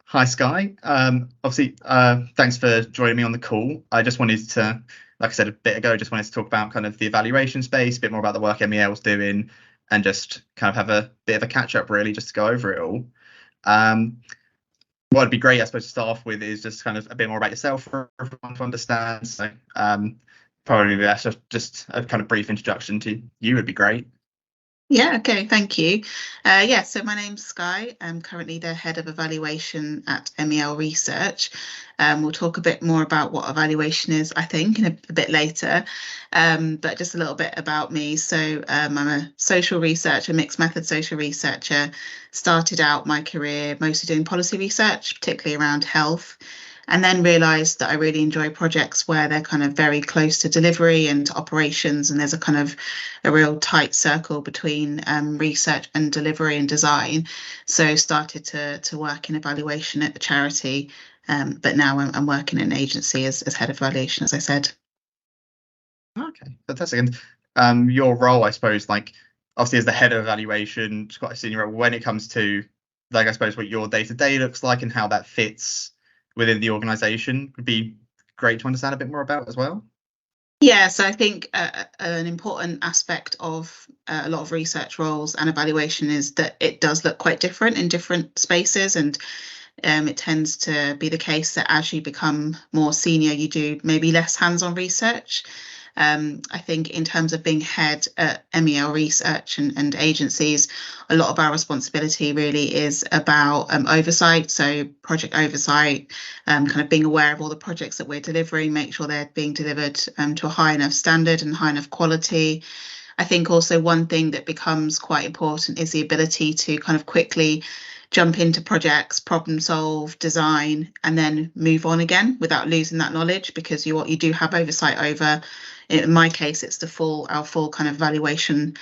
Hi, Skye. Obviously, thanks for joining me on the call. I just wanted to, like I said a bit ago, just wanted to talk about kind of the evaluation space, a bit more about the work MEL is doing, and just kind of have a bit of a catch up, really, just to go over it all. What would be great, I suppose, to start off with is just kind of a bit more about yourself for everyone to understand. So, probably that's just a kind of brief introduction to you would be great. Yeah, okay, thank you. So my name's Skye. I'm currently the head of evaluation at MEL Research. We'll talk a bit more about what evaluation is, I think, in a bit later. But just a little bit about me. So I'm a social researcher, mixed method social researcher. Started out my career mostly doing policy research, particularly around health, and then realized that I really enjoy projects where they're kind of very close to delivery and to operations, and there's a kind of a real tight circle between research and delivery and design. So started to work in evaluation at the charity, but now I'm working in an agency as head of evaluation, as I said. Okay, fantastic. And your role, I suppose, like obviously as the head of evaluation, it's quite a senior role when it comes to, like, I suppose what your day to day looks like and how that fits within the organization would be great to understand a bit more about as well. Yeah, so I think an important aspect of a lot of research roles and evaluation is that it does look quite different in different spaces, and it tends to be the case that as you become more senior, you do maybe less hands-on research. I think in terms of being head at MEL Research and agencies, a lot of our responsibility really is about oversight, so project oversight, kind of being aware of all the projects that we're delivering, make sure they're being delivered to a high enough standard and high enough quality. I think also one thing that becomes quite important is the ability to kind of quickly jump into projects, problem solve, design, and then move on again without losing that knowledge, because you do have oversight over, in my case, it's our full kind of evaluation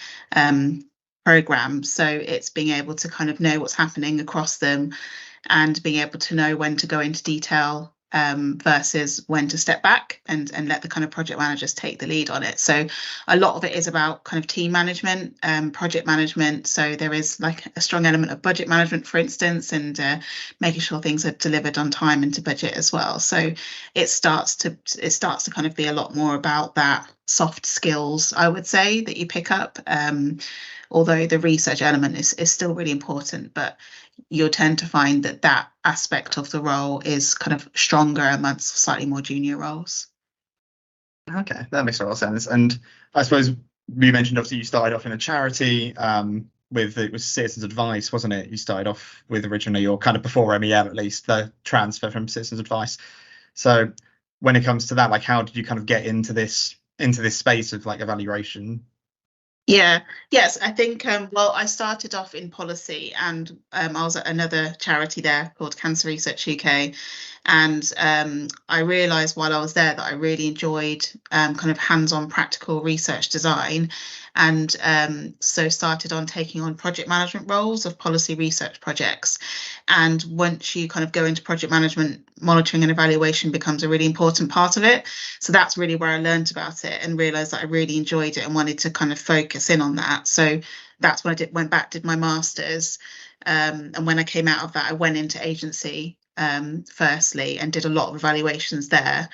program. So it's being able to kind of know what's happening across them and being able to know when to go into detail versus when to step back and let the kind of project managers take the lead on it. So a lot of it is about kind of team management, project management. So there is like a strong element of budget management, for instance, and making sure things are delivered on time and to budget as well. So it starts to kind of be a lot more about that soft skills, I would say, that you pick up. Although the research element is still really important, but you'll tend to find that that aspect of the role is kind of stronger amongst slightly more junior roles. Okay, that makes a lot of sense. And I suppose you mentioned obviously you started off in a charity with it was Citizens Advice, wasn't it? You started off with originally, or kind of before MEL at least, the transfer from Citizens Advice. So when it comes to that, like how did you kind of get into this space of like evaluation? Yeah, yes, I think, well, I started off in policy, and I was at another charity there called Cancer Research UK. And I realised while I was there that I really enjoyed kind of hands-on practical research design. And so started on taking on project management roles of policy research projects. And once you kind of go into project management, monitoring and evaluation becomes a really important part of it. So that's really where I learned about it and realised that I really enjoyed it and wanted to kind of focus in on that. So that's when went back, did my master's. And when I came out of that, I went into agency firstly and did a lot of evaluations there.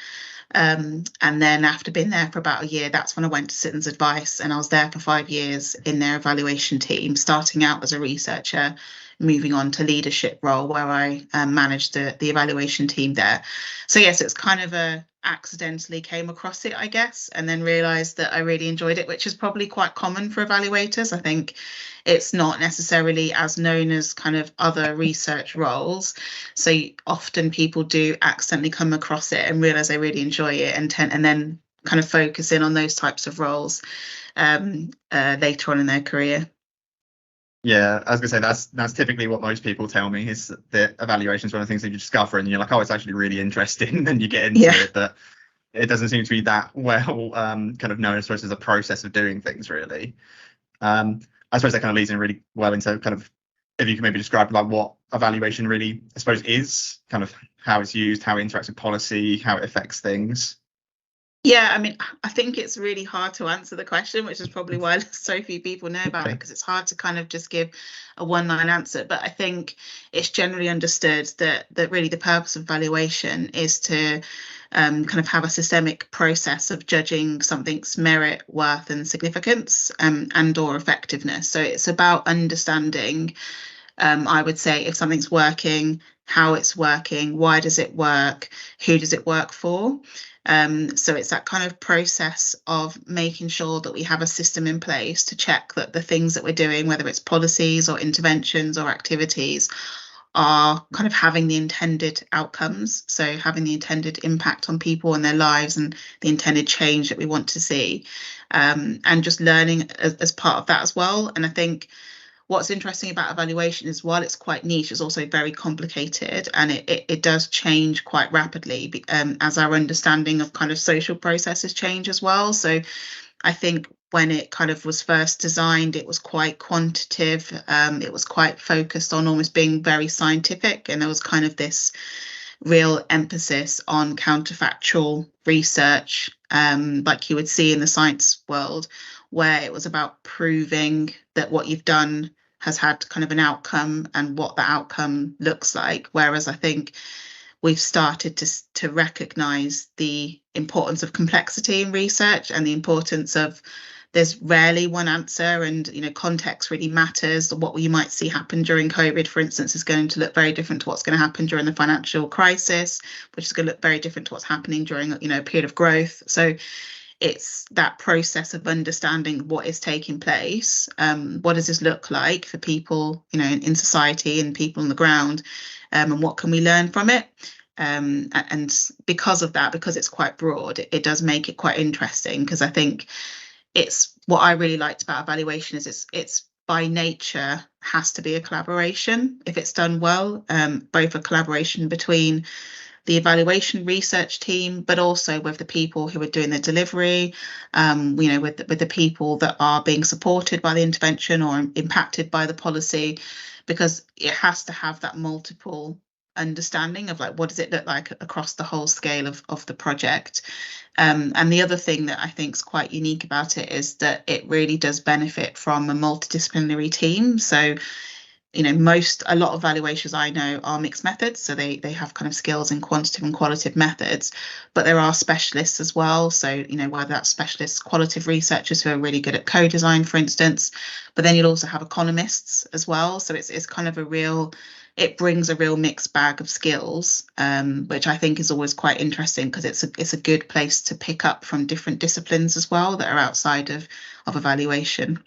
And then after being there for about a year, that's when I went to Citizens Advice, and I was there for 5 years in their evaluation team, starting out as a researcher, moving on to leadership role where I managed the evaluation team there. So yes, it's kind of accidentally came across it, I guess, and then realized that I really enjoyed it, which is probably quite common for evaluators. I think it's not necessarily as known as kind of other research roles. So often people do accidentally come across it and realize they really enjoy it and then kind of focus in on those types of roles later on in their career. Yeah, I was gonna say that's typically what most people tell me is that evaluation is one of the things that you discover and you're like, oh, it's actually really interesting, and you get into Yeah. it, but it doesn't seem to be that well kind of known as far as a process of doing things really. I suppose that kind of leads in really well into kind of if you can maybe describe like what evaluation really, I suppose, is, kind of how it's used, how it interacts with policy, how it affects things. Yeah, I mean, I think it's really hard to answer the question, which is probably why so few people know about it, because it's hard to kind of just give a one-line answer. But I think it's generally understood that really the purpose of valuation is to kind of have a systemic process of judging something's merit, worth, and significance, and or effectiveness. So it's about understanding, I would say, if something's working, how it's working, why does it work, who does it work for? So it's that kind of process of making sure that we have a system in place to check that the things that we're doing, whether it's policies or interventions or activities, are kind of having the intended outcomes. So having the intended impact on people and their lives and the intended change that we want to see. And just learning as part of that as well. And I think what's interesting about evaluation is while it's quite niche, it's also very complicated, and it does change quite rapidly as our understanding of kind of social processes change as well. So I think when it kind of was first designed, it was quite quantitative. It was quite focused on almost being very scientific, and there was kind of this real emphasis on counterfactual research, like you would see in the science world, where it was about proving that what you've done has had kind of an outcome and what the outcome looks like. Whereas I think we've started to recognize the importance of complexity in research and the importance of there's rarely one answer, and context really matters. What you might see happen during COVID, for instance, is going to look very different to what's going to happen during the financial crisis, which is going to look very different to what's happening during a period of growth. So it's that process of understanding what is taking place. What does this look like for people, in society and people on the ground, and what can we learn from it? And because of that, because it's quite broad, it does make it quite interesting, because I think it's what I really liked about evaluation is it's by nature has to be a collaboration if it's done well, both a collaboration between the evaluation research team, but also with the people who are doing the delivery, with the people that are being supported by the intervention or impacted by the policy, because it has to have that multiple understanding of like what does it look like across the whole scale of the project. And the other thing that I think is quite unique about it is that it really does benefit from a multidisciplinary team. So a lot of valuations I know are mixed methods, so they have kind of skills in quantitative and qualitative methods, but there are specialists as well. So whether that's specialist qualitative researchers who are really good at co-design, for instance, but then you'll also have economists as well. So it's kind of it brings a real mixed bag of skills, which I think is always quite interesting, because it's a good place to pick up from different disciplines as well that are outside of evaluation.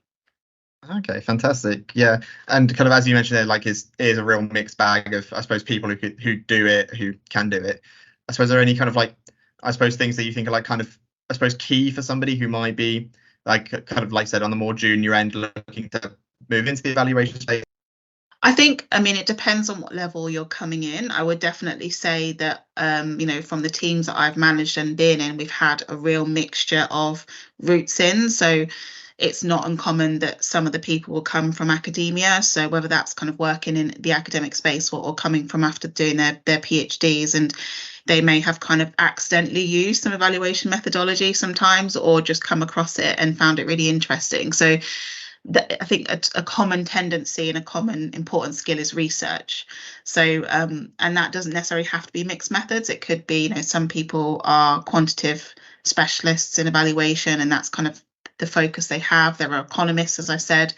Okay, fantastic. Yeah, and kind of as you mentioned there, like is a real mixed bag of, I suppose, people who do it, who can do it. I suppose, are there any kind of like, I suppose, things that you think are like kind of, I suppose, key for somebody who might be like kind of like I said on the more junior end looking to move into the evaluation space? I think, I mean, it depends on what level you're coming in. I would definitely say that, from the teams that I've managed and been in, we've had a real mixture of routes in. So it's not uncommon that some of the people will come from academia. So whether that's kind of working in the academic space or coming from after doing their PhDs, and they may have kind of accidentally used some evaluation methodology sometimes, or just come across it and found it really interesting. So I think a common tendency and a common important skill is research. So, and that doesn't necessarily have to be mixed methods. It could be, some people are quantitative specialists in evaluation, and that's kind of the focus they have. There are economists, as I said,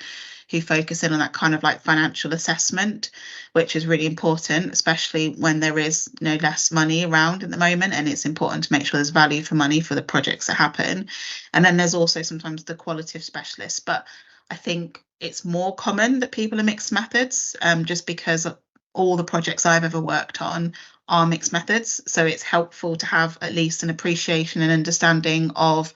who focus in on that kind of like financial assessment, which is really important, especially when there is less money around at the moment, and it's important to make sure there's value for money for the projects that happen. And then there's also sometimes the qualitative specialists, but I think it's more common that people are mixed methods, just because all the projects I've ever worked on are mixed methods. So it's helpful to have at least an appreciation and understanding of,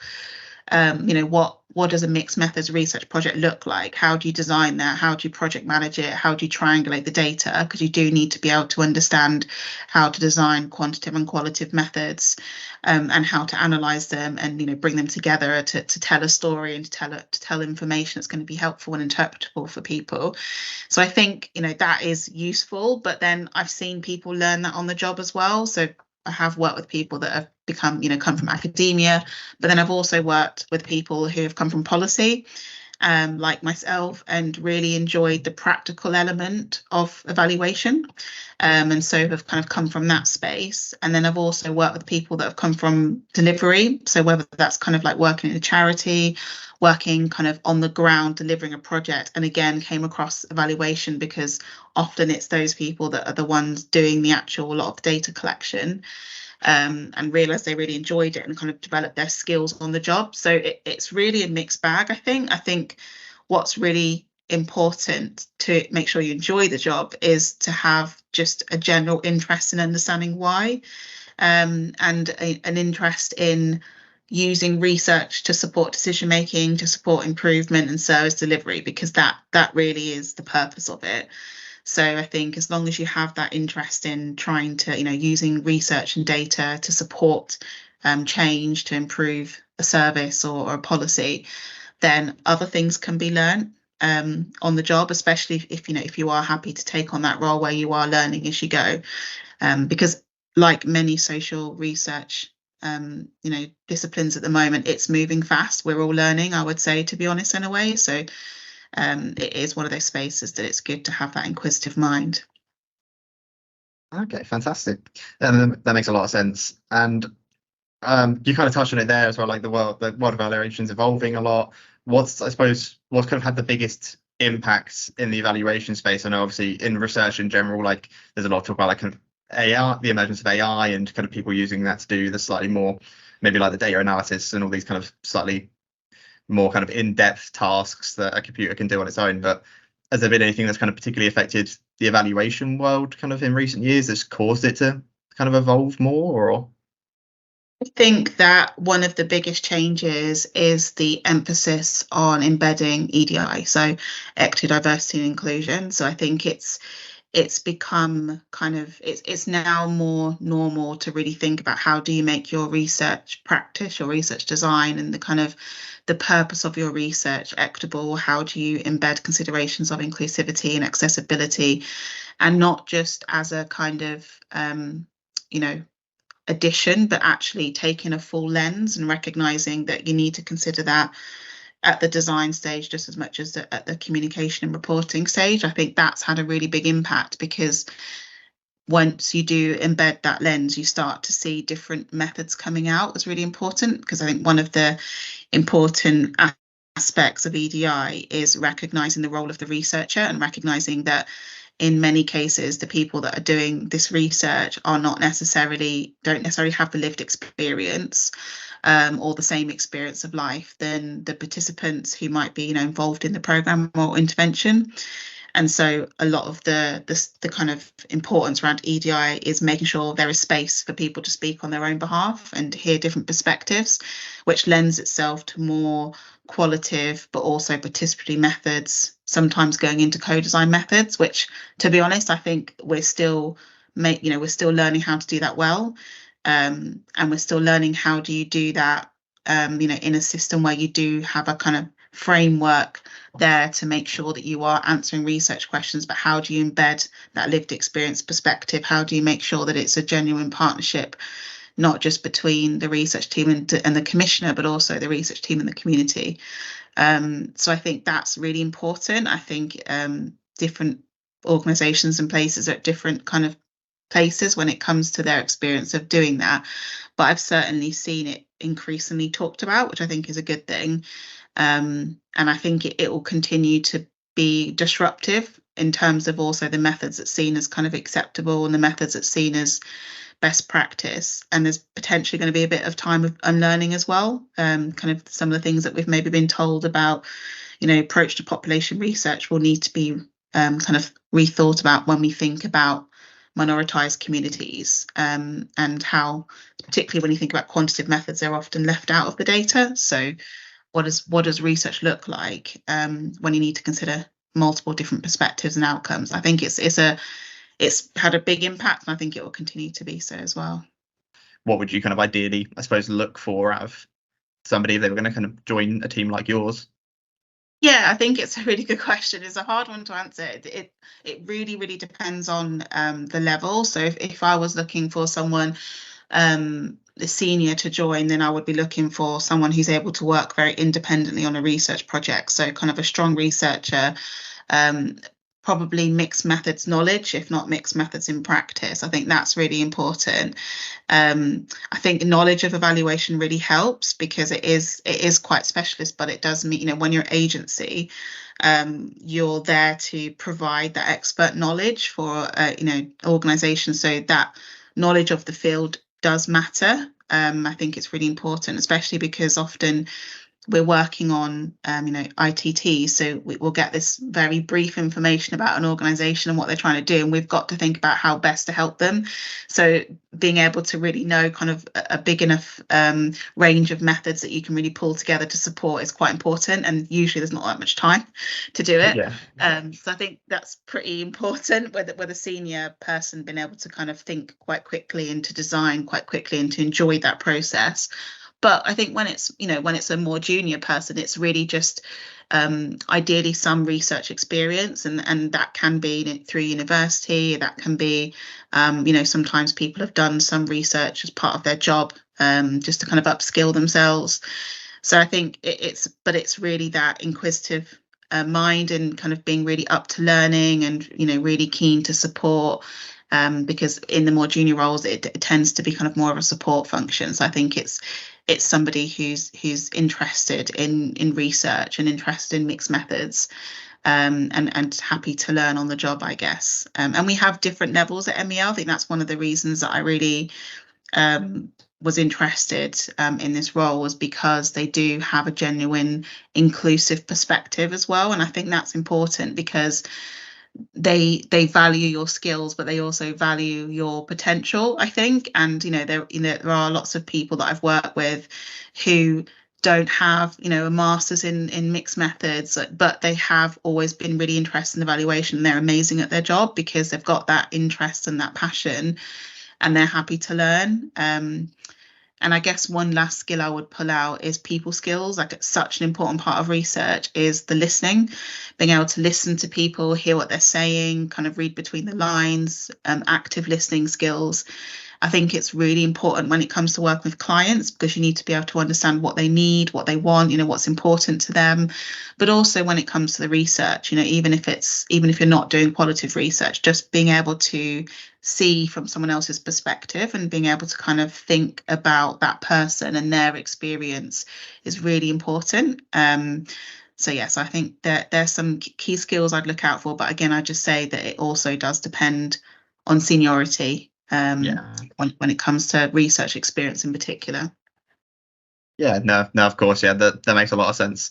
what does a mixed methods research project look like? How do you design that? How do you project manage it? How do you triangulate the data? Because you do need to be able to understand how to design quantitative and qualitative methods, and how to analyze them and bring them together to tell a story and to tell information that's going to be helpful and interpretable for people. So I think that is useful, but then I've seen people learn that on the job as well. So I have worked with people that have come from academia, but then I've also worked with people who have come from policy, like myself, and really enjoyed the practical element of evaluation, and so have kind of come from that space. And then I've also worked with people that have come from delivery, so whether that's kind of like working in a charity, working kind of on the ground delivering a project, and again came across evaluation because often it's those people that are the ones doing the actual lot of data collection, and realised they really enjoyed it and kind of developed their skills on the job. So it's really a mixed bag, I think. I think what's really important to make sure you enjoy the job is to have just a general interest in understanding why, and an interest in using research to support decision making, to support improvement and service delivery, because that really is the purpose of it. So I think as long as you have that interest in trying to, using research and data to support change, to improve a service or a policy, then other things can be learned on the job, especially if you are happy to take on that role where you are learning as you go. Because like many social research disciplines at the moment, it's moving fast. We're all learning, I would say, to be honest, in a way. So it is one of those spaces that it's good to have that inquisitive mind. Okay, fantastic. That makes a lot of sense. And you kind of touched on it there as well, like the world evaluation is evolving a lot. What's kind of had the biggest impacts in the evaluation space? I know obviously in research in general, like there's a lot of talk about like kind of AI, the emergence of AI, and kind of people using that to do the slightly more, maybe like the data analysis and all these kind of slightly more kind of in-depth tasks that a computer can do on its own. But has there been anything that's kind of particularly affected the evaluation world kind of in recent years that's caused it to kind of evolve more? Or I think that one of the biggest changes is the emphasis on embedding EDI, so equity, diversity and inclusion. So I think it's become kind of, it's now more normal to really think about how do you make your research practice, your research design, and the kind of the purpose of your research equitable. How do you embed considerations of inclusivity and accessibility, and not just as a kind of addition, but actually taking a full lens and recognizing that you need to consider that at the design stage just as much as at the communication and reporting stage. I think that's had a really big impact, because once you do embed that lens, you start to see different methods coming out. It's really important, because I think one of the important aspects of EDI is recognizing the role of the researcher and recognizing that in many cases, the people that are doing this research don't necessarily have the lived experience or the same experience of life than the participants who might be, involved in the program or intervention. And so a lot of the kind of importance around EDI is making sure there is space for people to speak on their own behalf and hear different perspectives, which lends itself to more qualitative but also participatory methods, sometimes going into co-design methods, which, to be honest, I think we're still learning how to do that well, and we're still learning how do you do that in a system where you do have a kind of framework there to make sure that you are answering research questions, but how do you embed that lived experience perspective? How do you make sure that it's a genuine partnership, not just between the research team and the commissioner, but also the research team and the community? So I think that's really important. I think different organisations and places are at different kind of places when it comes to their experience of doing that, but I've certainly seen it increasingly talked about, which I think is a good thing. And I think it will continue to be disruptive in terms of also the methods that's seen as kind of acceptable and the methods that's seen as best practice. And there's potentially going to be a bit of time of unlearning as well. Kind of some of the things that we've maybe been told about, approach to population research will need to be kind of rethought about when we think about minoritized communities, and how, particularly when you think about quantitative methods, they're often left out of the data. So what does research look like when you need to consider multiple different perspectives and outcomes? I think it's had a big impact, and I think it will continue to be so as well. What would you kind of ideally, I suppose, look for out of somebody if they were going to kind of join a team like yours? Yeah, I think it's a really good question. It's a hard one to answer. It really, really depends on the level. So if I was looking for someone the senior to join, then I would be looking for someone who's able to work very independently on a research project. So kind of a strong researcher, probably mixed methods knowledge, if not mixed methods in practice. I think that's really important. I think knowledge of evaluation really helps because it is quite specialist, but it does mean, you know, when you're agency, you're there to provide that expert knowledge for you know, organization. So that knowledge of the field does matter. I think it's really important, especially because often we're working on, you know, ITT, so we'll get this very brief information about an organisation and what they're trying to do, and we've got to think about how best to help them. So being able to really know kind of a big enough range of methods that you can really pull together to support is quite important, and usually there's not that much time to do it. So I think that's pretty important with a senior person being able to kind of think quite quickly and to design quite quickly and to enjoy that process. But I think when it's, you know, when it's a more junior person, it's really just ideally some research experience, and that can be through university. That can be, you know, sometimes people have done some research as part of their job, just to kind of upskill themselves. So I think it's really that inquisitive mind and kind of being really up to learning and, you know, really keen to support. Because in the more junior roles, it tends to be kind of more of a support function. So I think it's somebody who's interested in research and interested in mixed methods, and happy to learn on the job, I guess. And we have different levels at MEL. I think that's one of the reasons that I really was interested in this role, was because they do have a genuine inclusive perspective as well. And I think that's important because they value your skills, but they also value your potential, I think. And there are lots of people that I've worked with who don't have a master's in mixed methods, but they have always been really interested in evaluation. They're amazing at their job because they've got that interest and that passion, and they're happy to learn. And I guess one last skill I would pull out is people skills. Like, it's such an important part of research is the listening, being able to listen to people, hear what they're saying, kind of read between the lines, active listening skills. I think it's really important when it comes to working with clients, because you need to be able to understand what they need, what they want, what's important to them. But also when it comes to the research, even if you're not doing qualitative research, just being able to see from someone else's perspective and being able to kind of think about that person and their experience is really important. So yes, I think that there's some key skills I'd look out for. But again, I just say that it also does depend on seniority. When it comes to research experience in particular. Yeah, no, of course, yeah, that makes a lot of sense.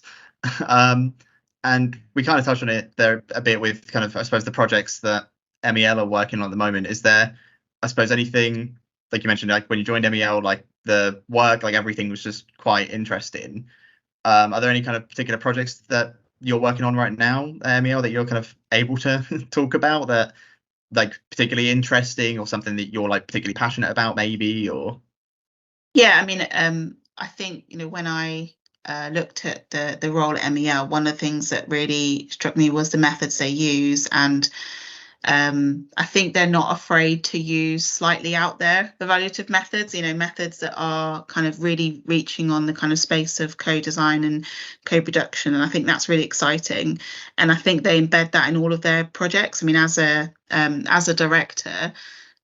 And we kind of touched on it there a bit with kind of, I suppose, the projects that MEL are working on at the moment. Is there, I suppose, anything, like you mentioned, like when you joined MEL, like the work, like everything was just quite interesting. Are there any kind of particular projects that you're working on right now at MEL that you're kind of able to talk about, that like particularly interesting, or something that you're like particularly passionate about, maybe? Or yeah, I mean, I think when I looked at the role at MEL, one of the things that really struck me was the methods they use. And I think they're not afraid to use slightly out there evaluative methods, methods that are kind of really reaching on the kind of space of co-design and co-production. And I think that's really exciting. And I think they embed that in all of their projects. I mean, as a director,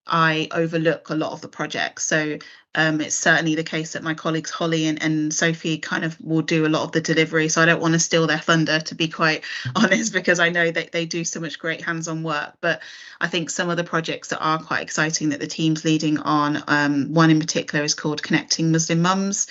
I overlook a lot of the projects. So it's certainly the case that my colleagues Holly and Sophie kind of will do a lot of the delivery. So I don't want to steal their thunder, to be quite honest, because I know that they do so much great hands-on work. But I think some of the projects that are quite exciting that the team's leading on, one in particular is called Connecting Muslim Mums.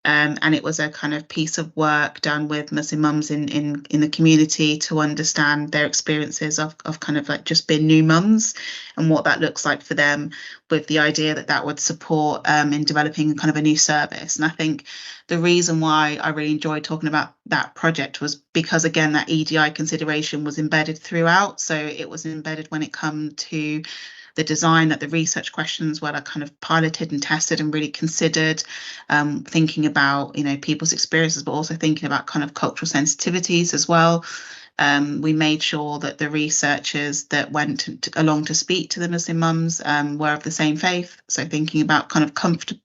And it was a kind of piece of work done with Muslim mums in the community to understand their experiences of kind of like just being new mums and what that looks like for them, with the idea that would support in developing kind of a new service. And I think the reason why I really enjoyed talking about that project was because, again, that EDI consideration was embedded throughout. So it was embedded when it come to the design, that the research questions were kind of piloted and tested and really considered, thinking about people's experiences, but also thinking about kind of cultural sensitivities as well. We made sure that the researchers that went along to speak to the Muslim mums were of the same faith. So thinking about kind of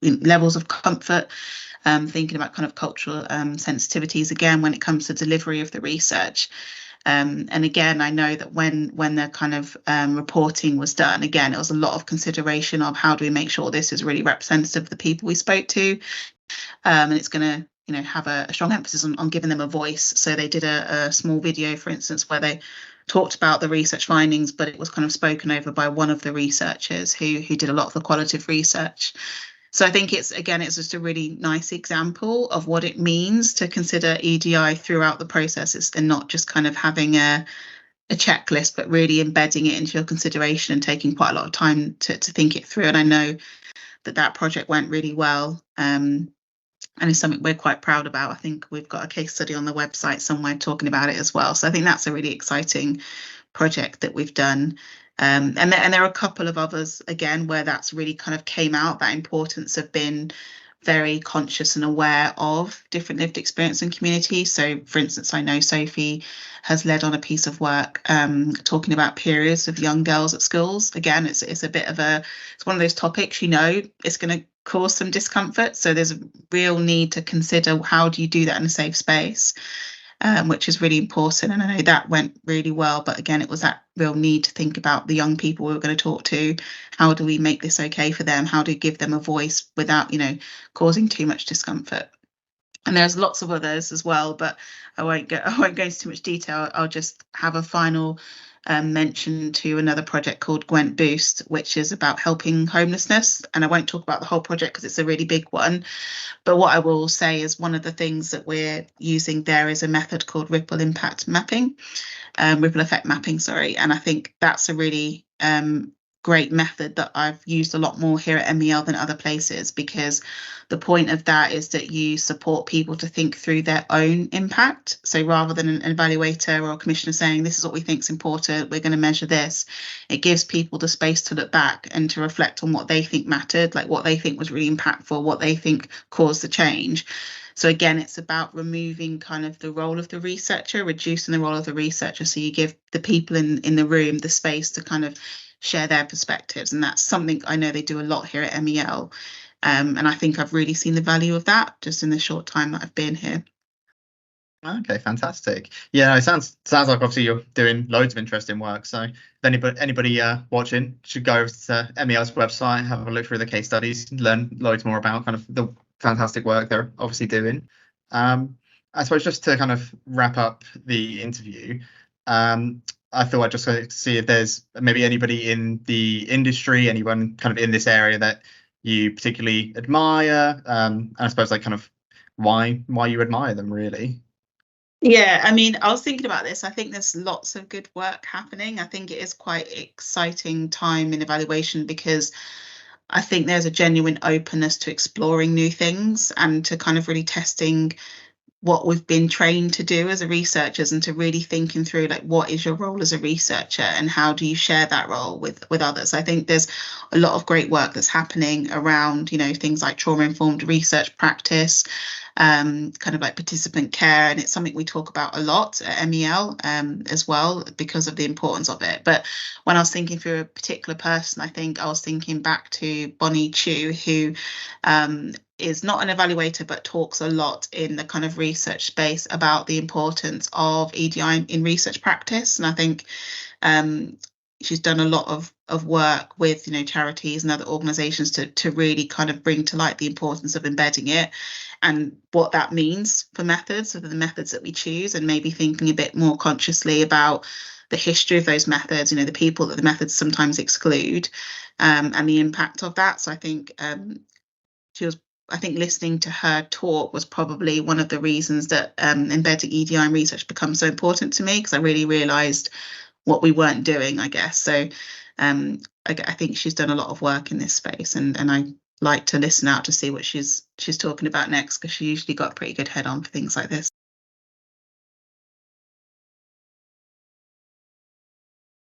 levels of comfort, thinking about kind of cultural sensitivities again when it comes to delivery of the research. And again, I know that when the kind of reporting was done, again, it was a lot of consideration of how do we make sure this is really representative of the people we spoke to, and it's going to have a strong emphasis on giving them a voice. So they did a small video, for instance, where they talked about the research findings, but it was kind of spoken over by one of the researchers who did a lot of the qualitative research. So I think it's just a really nice example of what it means to consider EDI throughout the processes and not just kind of having a checklist, but really embedding it into your consideration and taking quite a lot of time to think it through. And I know that project went really well. And it's something we're quite proud about. I think we've got a case study on the website somewhere talking about it as well. So I think that's a really exciting project that we've done. And there are a couple of others, again, where that's really kind of came out, that importance of being very conscious and aware of different lived experience and community. So, for instance, I know Sophie has led on a piece of work talking about periods of young girls at schools. Again, it's a bit of it's one of those topics, it's going to cause some discomfort. So there's a real need to consider how do you do that in a safe space, which is really important. And I know that went really well. But again, it was that real need to think about the young people we were going to talk to. How do we make this okay for them? How do we give them a voice without, causing too much discomfort? And there's lots of others as well, but I won't go into too much detail. I'll just have a final mention to another project called Gwent Boost, which is about helping homelessness. And I won't talk about the whole project because it's a really big one. But what I will say is one of the things that we're using there is a method called ripple effect mapping, sorry. And I think that's a really great method that I've used a lot more here at MEL than other places, because the point of that is that you support people to think through their own impact. So rather than an evaluator or a commissioner saying, this is what we think is important, we're going to measure this, it gives people the space to look back and to reflect on what they think mattered, like what they think was really impactful, what they think caused the change. So again, it's about removing kind of the role of the researcher, reducing the role of the researcher. So you give the people in the room the space to kind of share their perspectives. And that's something I know they do a lot here at MEL. And I think I've really seen the value of that just in the short time that I've been here. Okay, fantastic. Yeah, it sounds like obviously you're doing loads of interesting work. So if anybody watching should go over to MEL's website, have a look through the case studies, learn loads more about kind of the fantastic work they're obviously doing. I suppose just to kind of wrap up the interview, I thought I'd just see if there's maybe anybody in the industry, anyone kind of in this area that you particularly admire, and I suppose like kind of why you admire them really. Yeah, I mean, I was thinking about this. I think there's lots of good work happening. I think it is quite exciting time in evaluation because I think there's a genuine openness to exploring new things and to kind of really testing what we've been trained to do as a researchers, and to really thinking through like what is your role as a researcher and how do you share that role with others. I think there's a lot of great work that's happening around things like trauma-informed research practice, kind of like participant care, and it's something we talk about a lot at MEL as well because of the importance of it. But when I was thinking through a particular person, I think I was thinking back to Bonnie Chu, who is not an evaluator but talks a lot in the kind of research space about the importance of EDI in research practice. And I think she's done a lot of work with charities and other organizations to really kind of bring to light the importance of embedding it and what that means for methods, so the methods that we choose, and maybe thinking a bit more consciously about the history of those methods, the people that the methods sometimes exclude, and the impact of that. So I think listening to her talk was probably one of the reasons that embedding EDI in research becomes so important to me, because I really realised what we weren't doing, I guess. So I think she's done a lot of work in this space, and I like to listen out to see what she's talking about next, because she usually got a pretty good head on for things like this.